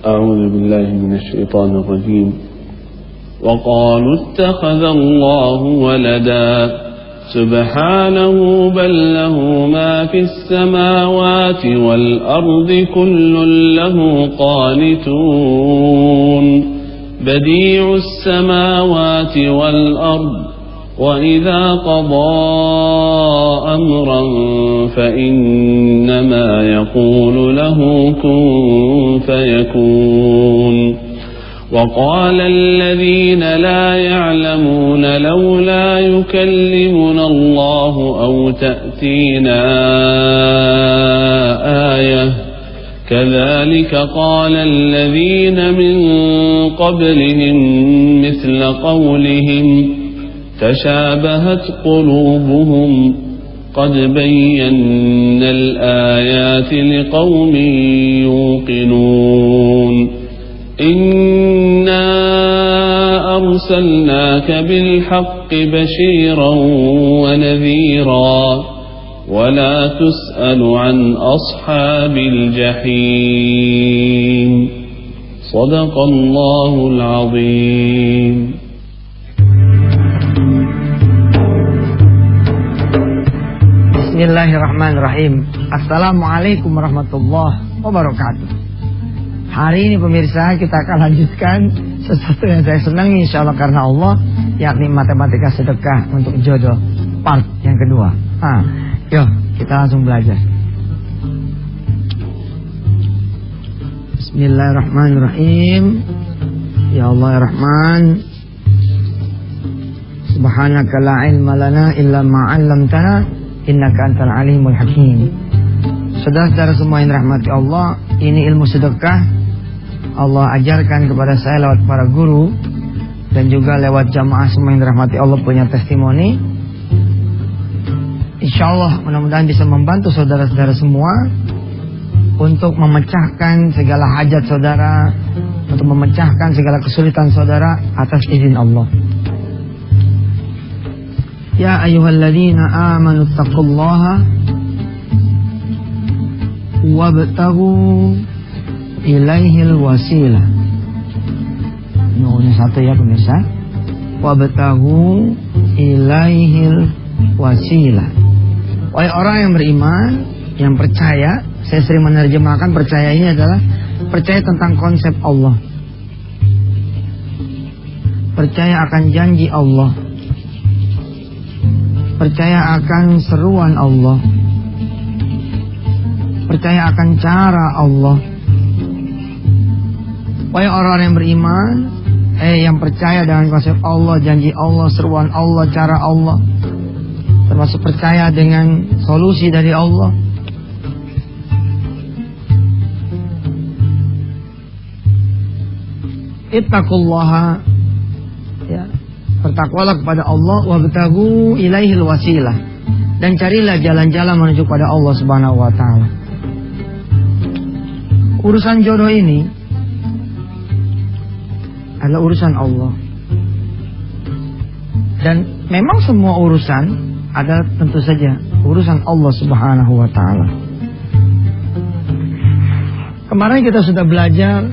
أعوذ بالله من الشيطان الرجيم وقالوا اتخذ الله ولدا سبحانه بل له ما في السماوات والأرض كل له قانتون بديع السماوات والأرض وإذا قضى أمرا فإنما يقول له كن فيكون وقال الذين لا يعلمون لولا يكلمنا الله أو تأتينا آية كذلك قال الذين من قبلهم مثل قولهم تشابهت قلوبهم قد بينا الآيات لقوم يوقنون إنا أرسلناك بالحق بشيرا ونذيرا ولا تسأل عن أصحاب الجحيم صدق الله العظيم. Bismillahirrahmanirrahim. Assalamualaikum warahmatullahi wabarakatuh. Hari ini pemirsa kita akan lanjutkan sesuatu yang saya senangi insyaallah karena Allah, yakni matematika sedekah untuk jodoh part yang kedua. Yuk kita langsung belajar. Bismillahirrahmanirrahim. Ya Allah ya Rahman, Subhanaka la ilma lana illa ma 'allamtana innaka antal alimul hakim. Saudara-saudara semua yang dirahmati Allah, ini ilmu sedekah Allah ajarkan kepada saya lewat para guru dan juga lewat jamaah semua yang dirahmati Allah punya testimoni. Insyaallah mudah-mudahan bisa membantu saudara-saudara semua untuk memecahkan segala hajat saudara, untuk memecahkan segala kesulitan saudara atas izin Allah. Ya ayyuhalladzina amanu taqullaha wabtaghu ilaihil wasilah. Ini satu ya pemirsa. Wabtaghu ilaihil wasilah. Wahai orang yang beriman, yang percaya, saya sering menerjemahkan percaya ini adalah percaya tentang konsep Allah, percaya akan janji Allah, percaya akan seruan Allah, percaya akan cara Allah. Wahai orang yang beriman, yang percaya dengan konsep Allah, janji Allah, seruan Allah, cara Allah, termasuk percaya dengan solusi dari Allah. Ittaqullaha, ya, bertakwalah kepada Allah, wabtaghu ilaihil wasilah, dan carilah jalan-jalan menuju pada Allah Subhanahu wa taala. Urusan jodoh ini adalah urusan Allah. Dan memang semua urusan adalah tentu saja urusan Allah Subhanahu wa taala. Kemarin kita sudah belajar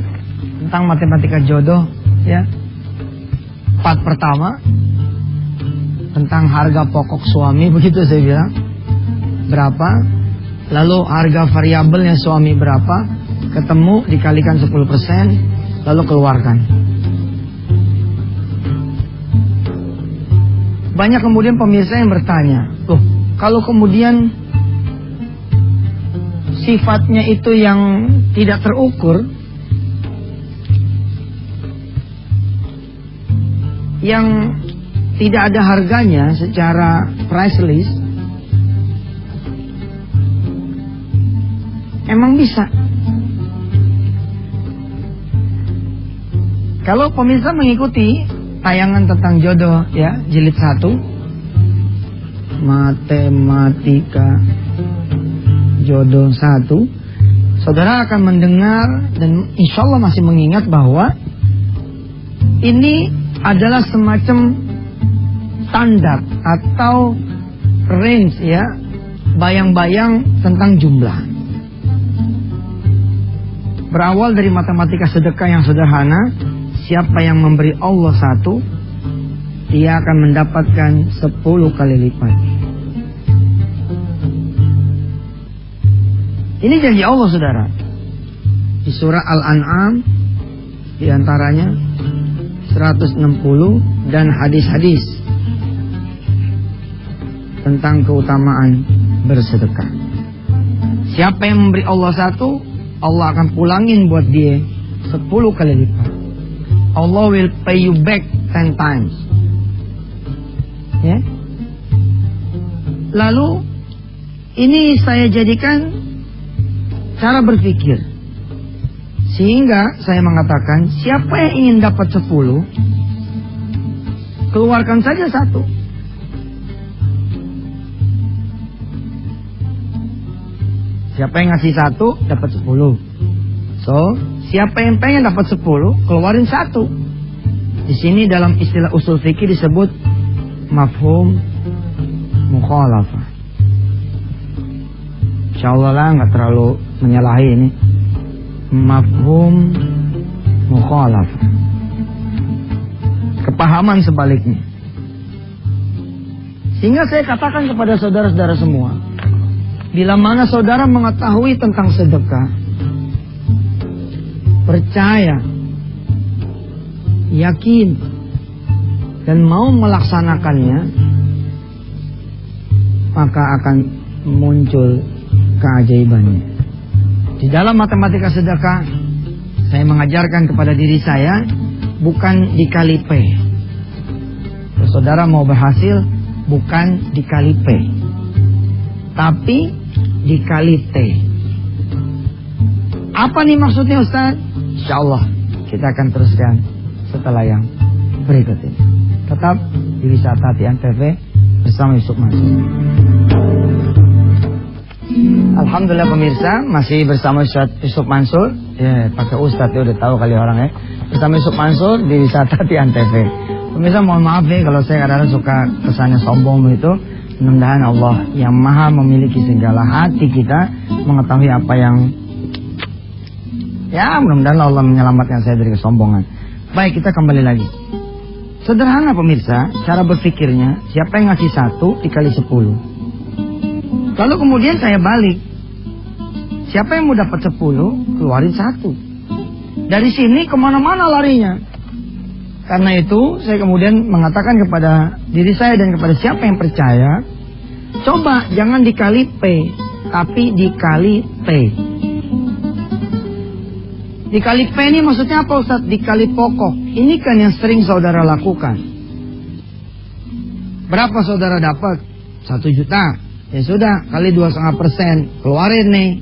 tentang matematika jodoh, ya. Part pertama tentang harga pokok suami, begitu saya bilang. Berapa? Lalu harga variabelnya suami berapa? Ketemu, dikalikan 10%, lalu keluarkan. Banyak kemudian pemirsa yang bertanya, loh, kalau kemudian sifatnya itu yang tidak terukur, yang tidak ada harganya secara price list, emang bisa? Kalau pemirsa mengikuti tayangan tentang jodoh, ya, jilid 1 matematika jodoh 1, saudara akan mendengar dan insya Allah masih mengingat bahwa ini adalah semacam standar atau range, ya, bayang-bayang tentang jumlah. Berawal dari matematika sedekah yang sederhana, siapa yang memberi Allah 1, dia akan mendapatkan 10 kali lipat. Ini janji Allah, saudara. Di surah Al-An'am, di antaranya 160 dan hadis-hadis tentang keutamaan bersedekah. Siapa yang memberi Allah 1, Allah akan pulangin buat dia 10 kali lipat. Allah will pay you back 10 times. Ya. Lalu ini saya jadikan cara berpikir, sehingga saya mengatakan siapa yang ingin dapat 10, keluarkan saja 1. Siapa yang ngasih 1 dapat 10. So, siapa yang pengen dapat 10, keluarin 1. Di sini dalam istilah usul fikih disebut mafhum mukhalafah. Insyaallah lah nggak terlalu menyalahi ini. Mafhum mukhalafah. Kepahaman sebaliknya. Sehingga saya katakan kepada saudara-saudara semua, bila mana saudara mengetahui tentang sedekah, percaya, yakin, dan mau melaksanakannya, maka akan muncul keajaibannya. Di dalam matematika sedekah, saya mengajarkan kepada diri saya, bukan dikali P. Kalau saudara mau berhasil, bukan dikali P, tapi dikali T. Apa nih maksudnya, Ustaz? Insyaallah kita akan teruskan setelah yang berikut ini. Tetap di Wisata Hati Antv bersama Yusuf Mansur. Alhamdulillah pemirsa, masih bersama Yusuf Mansur. Ya, pakai Ustaz ya, udah tahu kali orang ya. Bersama Yusuf Mansur di Wisata Hati Antv. Pemirsa mohon maaf ya kalau saya kadang-kadang suka kesannya sombong begitu. Mudah-mudahan Allah yang maha memiliki segala hati kita mengetahui apa yang, ya mudah-mudahan Allah menyelamatkan saya dari kesombongan. Baik, kita kembali lagi. Sederhana pemirsa, cara berpikirnya, siapa yang ngasih 1 dikali 10. Lalu kemudian saya balik, siapa yang mau dapat 10, keluarin 1. Dari sini kemana-mana larinya. Karena itu saya kemudian mengatakan kepada diri saya dan kepada siapa yang percaya, coba jangan dikali P, tapi dikali T. Dikali P ini maksudnya apa, Ustaz? Dikali pokok. Ini kan yang sering saudara lakukan. Berapa saudara dapat? 1 juta. Ya sudah, kali 2,5%. Keluarin nih,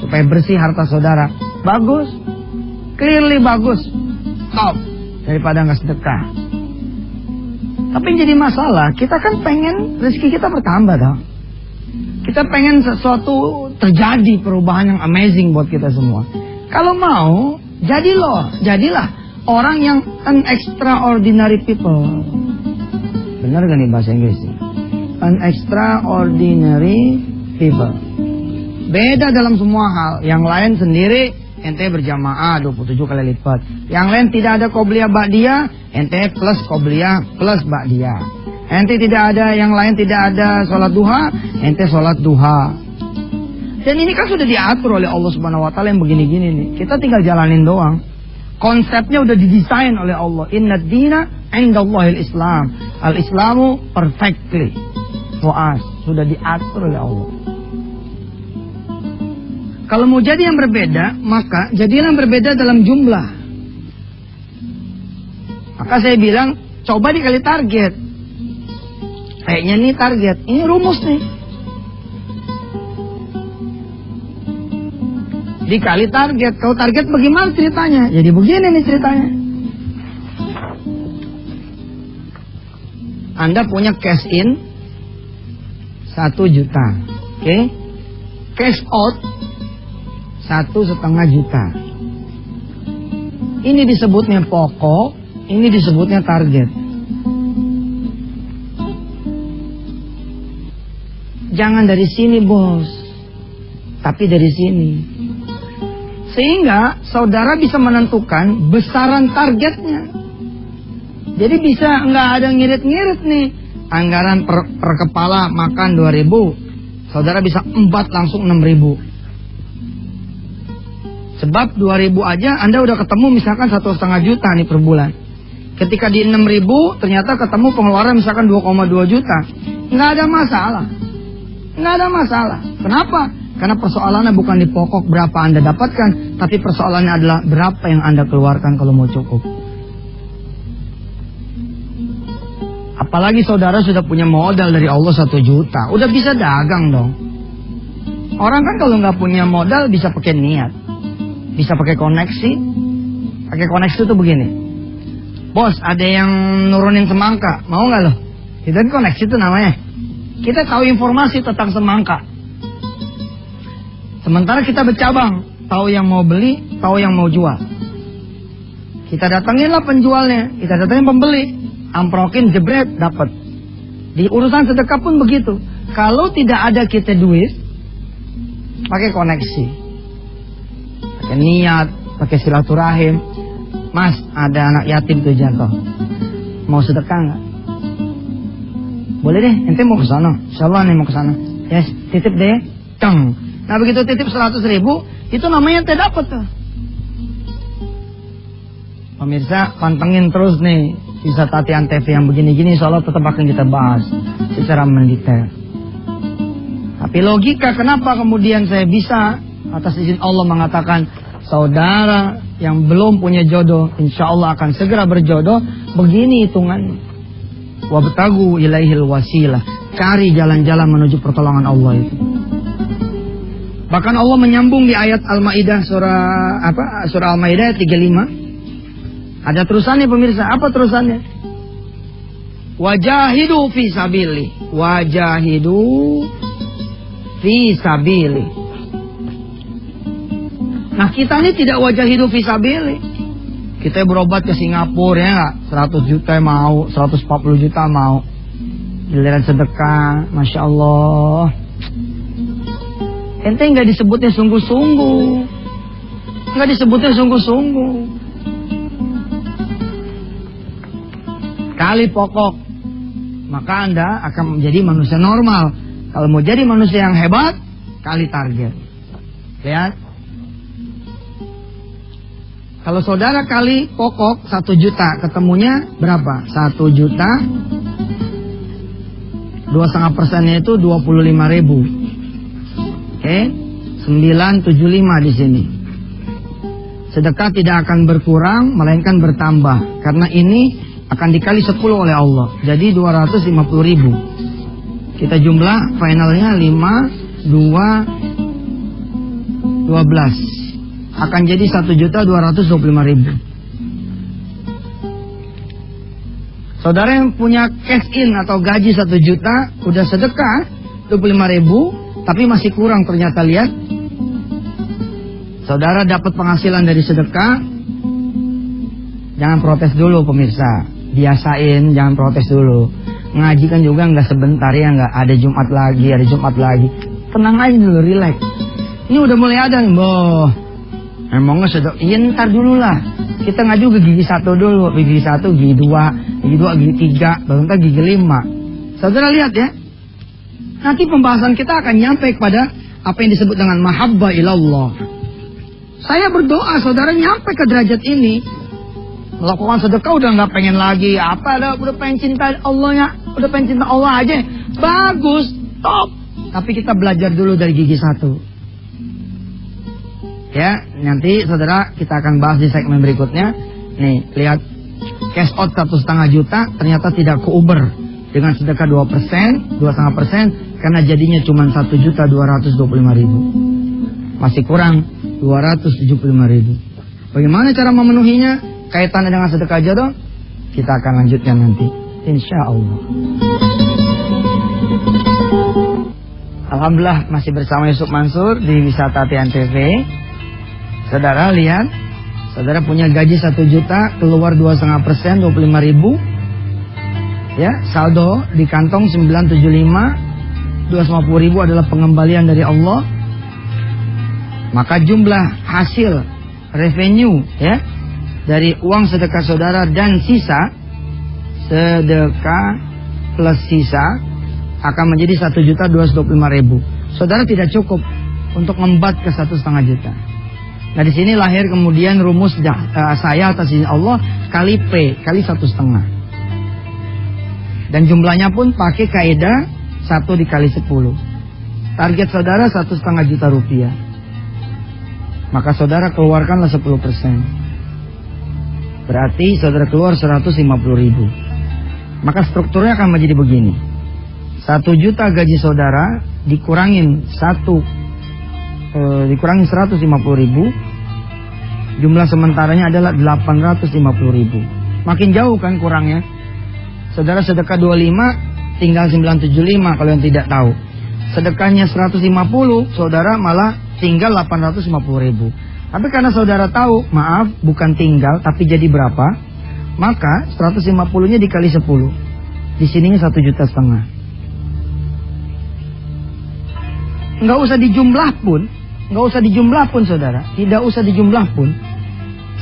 supaya bersih harta saudara. Bagus. Clearly bagus. Top. Daripada nggak sedekah. Tapi yang jadi masalah, kita kan pengen rezeki kita bertambah tau. Kita pengen sesuatu terjadi, perubahan yang amazing buat kita semua. Kalau mau, jadilah orang yang an extraordinary people. Benar gak nih bahasa Inggris? An extraordinary people. Beda dalam semua hal. Yang lain sendiri, ente berjamaah 27 kali lipat. Yang lain tidak ada qobliyah ba'diyah, ente plus qobliyah plus ba'diyah. Ente tidak ada, yang lain tidak ada sholat duha, ente sholat duha. Dan ini kan sudah diatur oleh Allah Subhanahu wa taala yang begini-gini nih. Kita tinggal jalanin doang. Konsepnya udah didesain oleh Allah. Inna dina indallahil Islam. Al-Islamu perfectly for us. Sudah diatur oleh Allah. Kalau mau jadi yang berbeda, maka jadilah yang berbeda dalam jumlah. Maka saya bilang, coba dikali target. Kayaknya nih target, ini rumus nih. Dikali target, kalau target bagaimana ceritanya? Jadi begini nih ceritanya. Anda punya cash in 1 juta, oke? Cash out 1,5 juta. Ini disebutnya pokok, ini disebutnya target. Jangan dari sini bos, tapi dari sini. Sehingga saudara bisa menentukan besaran targetnya. Jadi bisa nggak ada ngirit-ngirit nih. Anggaran per kepala makan 2.000. Saudara bisa embat langsung 6.000. Sebab 2.000 aja Anda udah ketemu misalkan 1,5 juta nih per bulan. Ketika di 6.000 ternyata ketemu pengeluaran misalkan 2,2 juta. Nggak ada masalah. Nggak ada masalah. Kenapa? Karena persoalannya bukan di pokok berapa Anda dapatkan, tapi persoalannya adalah berapa yang Anda keluarkan kalau mau cukup. Apalagi saudara sudah punya modal dari Allah 1 juta, udah bisa dagang dong. Orang kan kalau nggak punya modal bisa pakai niat, bisa pakai koneksi. Pakai koneksi itu begini, bos ada yang nurunin semangka, mau nggak loh? Itu kan koneksi itu namanya. Kita tahu informasi tentang semangka. Sementara kita bercabang, tahu yang mau beli, tahu yang mau jual. Kita datanginlah penjualnya, kita datangin pembeli, amprokin jebret dapat. Di urusan sedekah pun begitu. Kalau tidak ada kita duit, pakai koneksi, pakai niat, pakai silaturahim. Mas, ada anak yatim tuh jatuh, mau sedekah nggak? Boleh deh, ente mau ke sana. Insyaallah nih mau ke sana. Yes, titip deh. Cang. Nah begitu titip 100.000, itu namanya ente dapat tuh. Pemirsa, pantengin terus nih Kisah Tatian TV yang begini-gini, insyaallah tetap akan kita bahas secara mendetail. Tapi logika kenapa kemudian saya bisa atas izin Allah mengatakan saudara yang belum punya jodoh insyaallah akan segera berjodoh, begini hitungannya. Wabtagu ilaihil wasilah, cari jalan-jalan menuju pertolongan Allah itu. Bahkan Allah menyambung di ayat Al-Maidah surah Al-Maidah 35. Ada terusannya pemirsa, apa terusannya? Wajahidu fi sabili, wajahidu fi sabili. Nah kita ini tidak wajahidu fi sabili. Kita berobat ke Singapura ya nggak? 100 juta mau, 140 juta mau. Giliran sedekah, Masya Allah. Ente nggak disebutnya sungguh-sungguh. Nggak disebutnya sungguh-sungguh. Kali pokok, maka Anda akan menjadi manusia normal. Kalau mau jadi manusia yang hebat, kali target. Lihat. Kalau saudara kali pokok 1 juta, ketemunya berapa? 1 juta 2,5%-nya itu 25.000. Oke, 975 di sini. Sedekah tidak akan berkurang, melainkan bertambah. Karena ini akan dikali 10 oleh Allah. Jadi 250.000. Kita jumlah finalnya 5, 2, 12. Akan jadi 1.225.000. Saudara yang punya cash in atau gaji 1 juta, udah sedekah 25.000, tapi masih kurang ternyata, lihat. Saudara dapat penghasilan dari sedekah, jangan protes dulu pemirsa. Biasain, jangan protes dulu. Ngaji kan juga nggak sebentar ya, nggak ada Jumat lagi, ada Jumat lagi. Tenang aja dulu, relax. Ini udah mulai ada nih, boh. Emangnya sedekah? Iya ntar dulu lah. Kita ngaji ke gigi 1 dulu, gigi 1, gigi 2, gigi 2, gigi 3, baru ntar gigi 5. Saudara lihat ya. Nanti pembahasan kita akan nyampe kepada apa yang disebut dengan mahabbah ilallah. Saya berdoa saudara nyampe ke derajat ini. Melakukan sedekah udah nggak pengen lagi apa, udah pengen cinta Allahnya, udah pengen cinta Allah aja. Bagus, top. Tapi kita belajar dulu dari gigi 1. Ya, nanti saudara kita akan bahas di segmen berikutnya. Nih, lihat cash out 1,5 juta ternyata tidak ke-uber dengan sedekah 2%, 2,5%, karena jadinya cuma 1.225.000. Masih kurang 275.000. Bagaimana cara memenuhinya? Kaitannya dengan sedekah jodoh? Kita akan lanjutkan nanti, insya Allah. Alhamdulillah masih bersama Yusuf Mansur di Wisata Tian TV. Saudara lihat, saudara punya gaji 1 juta, keluar 2,5%, 25.000. Ya, saldo di kantong 975, 250.000 adalah pengembalian dari Allah. Maka jumlah hasil revenue ya dari uang sedekah saudara dan sisa, sedekah plus sisa akan menjadi 1.225.000. Saudara tidak cukup untuk membat ke 1,5 juta. Nah di sini lahir kemudian rumus saya atas izin Allah kali P kali 1,5. Dan jumlahnya pun pakai kaidah 1 dikali 10. Target saudara 1,5 juta rupiah. Maka saudara keluarkanlah 10%. Berarti saudara keluar 150.000. Maka strukturnya akan menjadi begini. 1 juta gaji saudara dikurangin 150.000. Jumlah sementaranya adalah 850.000. Makin jauh kan kurangnya. Saudara sedekah 25 tinggal 975 kalau yang tidak tahu. Sedekahnya 150, saudara malah tinggal 850.000. Tapi karena saudara tahu, maaf bukan tinggal tapi jadi berapa, maka 150-nya dikali 10. Di sininya 1,5 juta. Enggak usah dijumlah pun saudara, tidak usah dijumlah pun.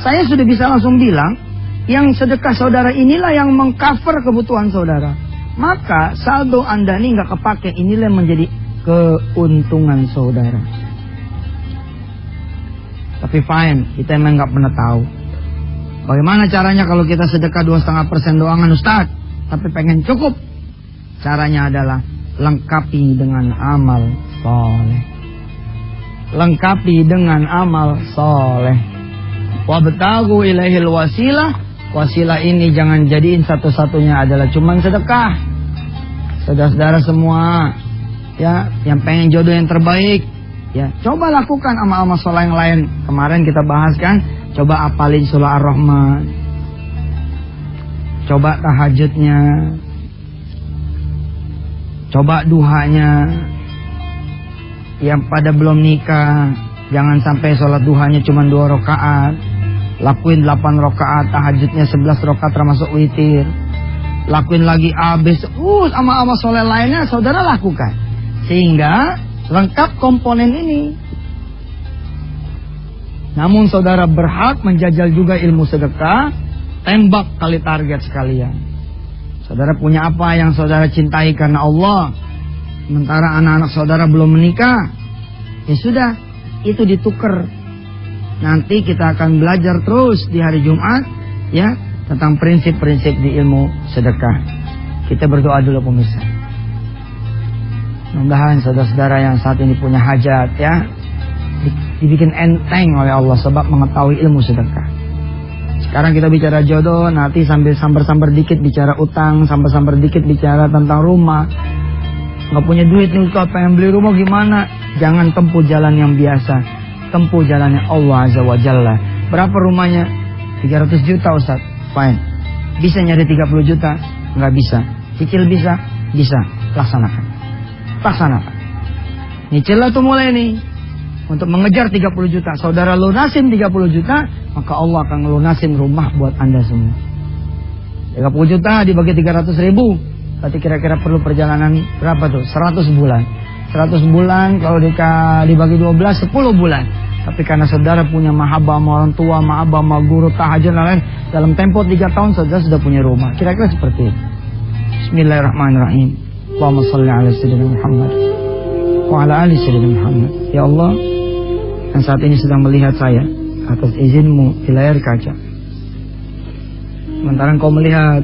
Saya sudah bisa langsung bilang, yang sedekah saudara inilah yang mengcover kebutuhan saudara. Maka saldo Anda ini nggak kepake, inilah yang menjadi keuntungan saudara. Tapi fine, kita emang nggak pernah tahu. Bagaimana caranya kalau kita sedekah 2,5% doangan Ustaz, tapi pengen cukup? Caranya adalah lengkapi dengan amal soleh. Lengkapi dengan amal soleh. Wabtagu ilaihil wasilah. Wasilah ini jangan jadiin satu-satunya adalah cuman sedekah. Saudara-saudara semua ya, yang pengen jodoh yang terbaik ya, coba lakukan amal-amal soleh yang lain. Kemarin kita bahas kan, coba apalin surah Ar-Rahman, coba tahajudnya, coba duhanya. Yang pada belum nikah, jangan sampai sholat duhanya cuma 2 rakaat. Lakuin 8 rakaat, tahajudnya 11 rakaat termasuk witir. Lakuin lagi abis, amal-amal soleh lainnya saudara lakukan. Sehingga lengkap komponen ini. Namun saudara berhak menjajal juga ilmu sedekah, tembak kali target sekalian. Saudara punya apa yang saudara cintai karena Allah, sementara anak-anak saudara belum menikah, ya sudah, itu ditukar. Nanti kita akan belajar terus di hari Jumat ya tentang prinsip-prinsip di ilmu sedekah. Kita berdoa dulu pemirsa. Mudah-mudahan saudara-saudara yang saat ini punya hajat ya dibikin enteng oleh Allah sebab mengetahui ilmu sedekah. Sekarang kita bicara jodoh, nanti sambil sambar-sambar dikit bicara utang, sambar-sambar dikit bicara tentang rumah. Nggak punya duit nih Ustaz, pengen beli rumah gimana? Jangan tempuh jalan yang biasa. Tempuh jalannya Allah Azza wa Jalla. Berapa rumahnya? 300 juta Ustaz. Fine. Bisa nyari 30 juta? Nggak bisa. Cicil bisa? Bisa. Laksanakan. Nyicil tuh mulai nih. Untuk mengejar 30 juta. Saudara lunasin 30 juta, maka Allah akan lunasin rumah buat Anda semua. 30 juta dibagi 300.000. Berarti kira-kira perlu perjalanan berapa tuh? 100 bulan. 100 bulan kalau dibagi 12, 10 bulan. Tapi karena saudara punya mahabbah sama orang tua, mahabbah sama guru, tahajud dan lain, dalam tempo 3 tahun saudara sudah punya rumah. Kira-kira seperti itu. Bismillahirrahmanirrahim. Allahumma salli ala sayyidina Muhammad wa ala ali sayyidina Muhammad. Ya Allah, yang saat ini sedang melihat saya atas izinmu di layar kaca. Sementara engkau melihat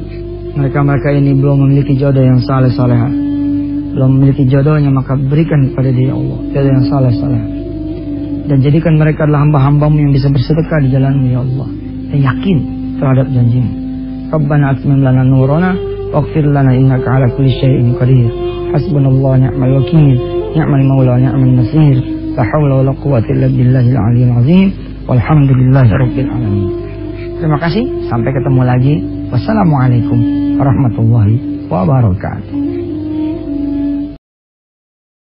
mereka-mereka ini belum memiliki jodoh yang saleh-salehah, belum memiliki jodohnya, maka berikan kepada dia Allah jodoh yang saleh-saleh. Dan jadikan mereka adalah hamba-hambamu yang bisa bersedekah di jalanmu ya Allah, dan yakin terhadap janjimu. Rabbana atmim lana nurana waghfir lana innaka ala kulli syai'in qadir. Hasbunallahu ni'mal wakil, ni'mal maula ni'man nasir. La haula wala quwwata illa billahil aliyyil azim. Walhamdulillahirabbil alamin. Terima kasih, sampai ketemu lagi. Wassalamualaikum warahmatullahi wabarakatuh.